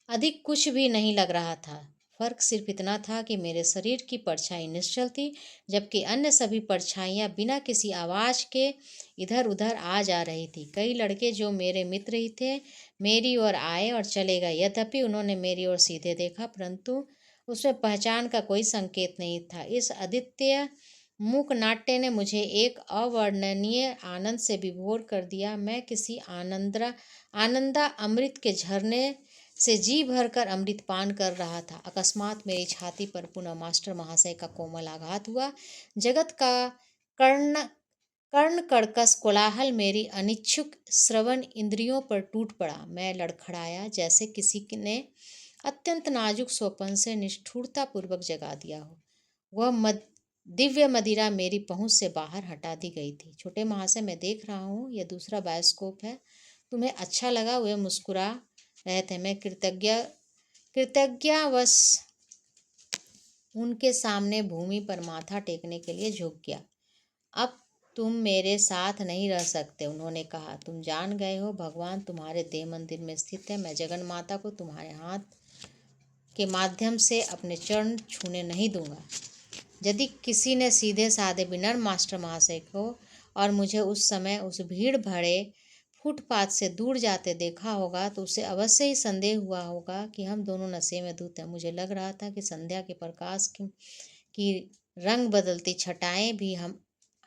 अधिक कुछ भी नहीं लग रहा था। फर्क सिर्फ इतना था कि मेरे शरीर की परछाई निश्चल थी, जबकि अन्य सभी परछाइयाँ बिना किसी आवाज़ के इधर उधर आ जा रही थी। कई लड़के जो मेरे मित्र ही थे मेरी ओर आए और चले गए। यद्यपि उन्होंने मेरी ओर सीधे देखा, परंतु उसमें पहचान का कोई संकेत नहीं था। इस अद्वितीय मूक नाट्य ने मुझे एक अवर्णनीय आनंद से विभोर कर दिया। मैं किसी आनंदा अमृत के झरने से जी भरकर अमृत पान कर रहा था। अकस्मात मेरी छाती पर पुनः मास्टर महाशय का कोमल आघात हुआ। जगत का कर्ण कर्ण कर्कश कोलाहल मेरी अनिच्छुक श्रवण इंद्रियों पर टूट पड़ा। मैं लड़खड़ाया, जैसे किसी ने अत्यंत नाजुक स्वपन से निष्ठुरता पूर्वक जगा दिया हो। वह दिव्य मदिरा मेरी पहुंच से बाहर हटा दी गई थी। छोटे महाशय, मैं देख रहा हूँ, यह दूसरा बायोस्कोप है। तुम्हें अच्छा लगा? वे मुस्कुरा रहे थे। मैं कृतज्ञतावश उनके सामने भूमि पर माथा टेकने के लिए झुक गया। अब तुम मेरे साथ नहीं रह सकते, उन्होंने कहा। तुम जान गए हो, भगवान तुम्हारे देह मंदिर में स्थित है। मैं जगन माता को तुम्हारे हाथ के माध्यम से अपने चरण छूने नहीं दूंगा। यदि किसी ने सीधे साधे विनम्र मास्टर महाशय को और मुझे उस समय उस भीड़ भरे फुटपाथ से दूर जाते देखा होगा तो उसे अवश्य ही संदेह हुआ होगा कि हम दोनों नशे में धुत हैं। मुझे लग रहा था कि संध्या के प्रकाश की रंग बदलती छटाएं भी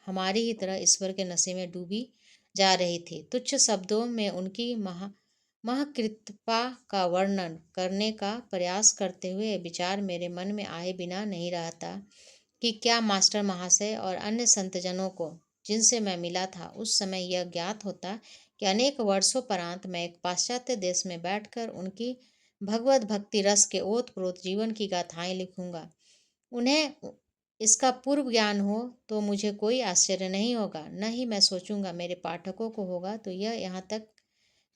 हमारी ही तरह ईश्वर के नशे में डूबी जा रही थी। तुच्छ शब्दों में उनकी महाकृपा का वर्णन करने का प्रयास करते हुए विचार मेरे मन में आए बिना नहीं रहता कि क्या मास्टर महाशय और अन्य संतजनों को जिनसे मैं मिला था उस समय यह ज्ञात होता कि अनेक वर्षों परांत मैं एक पाश्चात्य देश में बैठकर उनकी भगवत भक्ति रस के ओतप्रोत जीवन की गाथाएं लिखूंगा। उन्हें इसका पूर्व ज्ञान हो तो मुझे कोई आश्चर्य नहीं होगा, न ही मैं सोचूंगा मेरे पाठकों को होगा तो यह यहाँ तक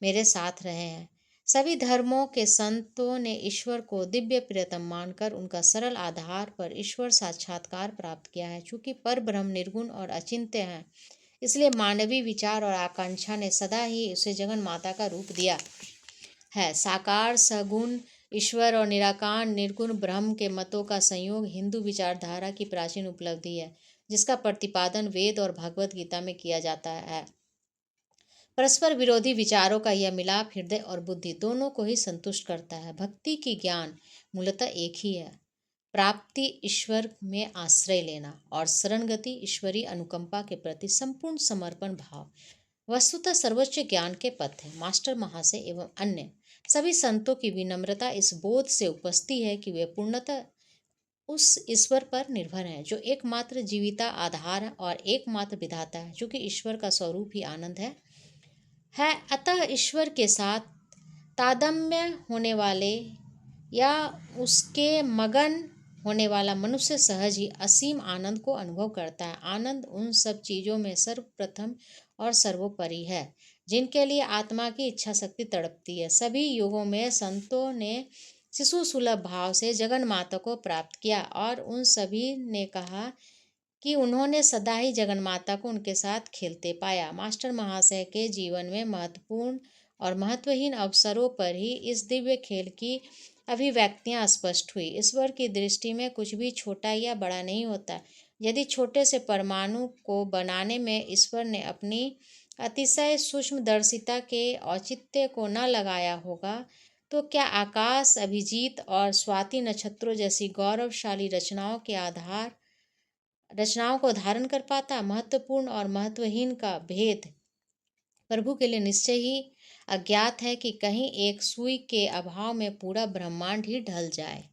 मेरे साथ रहे हैं। सभी धर्मों के संतों ने ईश्वर को दिव्य प्रियतम मानकर उनका सरल आधार पर ईश्वर साक्षात्कार प्राप्त किया है। चूंकि परब्रह्म निर्गुण और अचिंत्य है, इसलिए मानवीय विचार और आकांक्षा ने सदा ही उसे जगन माता का रूप दिया है। साकार सगुण ईश्वर और निराकार निर्गुण ब्रह्म के मतों का संयोग हिंदू विचारधारा की प्राचीन उपलब्धि है, जिसका प्रतिपादन वेद और भगवत गीता में किया जाता है। परस्पर विरोधी विचारों का यह मिलाप हृदय और बुद्धि दोनों को ही संतुष्ट करता है। भक्ति की ज्ञान मूलतः एक ही है, प्राप्ति ईश्वर में आश्रय लेना और शरणगति ईश्वरीय अनुकंपा के प्रति संपूर्ण समर्पण भाव वस्तुतः सर्वोच्च ज्ञान के पथ है। मास्टर महाशय एवं अन्य सभी संतों की विनम्रता इस बोध से उपजती है कि वे पूर्णतः उस ईश्वर पर निर्भर हैं जो एकमात्र जीविता आधार और एकमात्र विधाता है, क्योंकि ईश्वर का स्वरूप ही आनंद है। अतः ईश्वर के साथ तादात्म्य होने वाले या उसके मगन होने वाला मनुष्य सहज ही असीम आनंद को अनुभव करता है। आनंद उन सब चीज़ों में सर्वप्रथम और सर्वोपरि है जिनके लिए आत्मा की इच्छा शक्ति तड़पती है। सभी युगों में संतों ने शिशु सुलभ भाव से जगन माता को प्राप्त किया और उन सभी ने कहा कि उन्होंने सदा ही जगन माता को उनके साथ खेलते पाया। मास्टर महाशय के जीवन में महत्वपूर्ण और महत्वहीन अवसरों पर ही इस दिव्य खेल की अभिव्यक्तियां स्पष्ट हुई। ईश्वर की दृष्टि में कुछ भी छोटा या बड़ा नहीं होता। यदि छोटे से परमाणु को बनाने में ईश्वर ने अपनी अतिशय सूक्ष्मदर्शिता के औचित्य को न लगाया होगा, तो क्या आकाश, अभिजीत और स्वाति नक्षत्रों जैसी गौरवशाली रचनाओं को धारण कर पाता। महत्वपूर्ण और महत्वहीन का भेद प्रभु के लिए निश्चय ही अज्ञात है कि कहीं एक सुई के अभाव में पूरा ब्रह्मांड ही ढल जाए।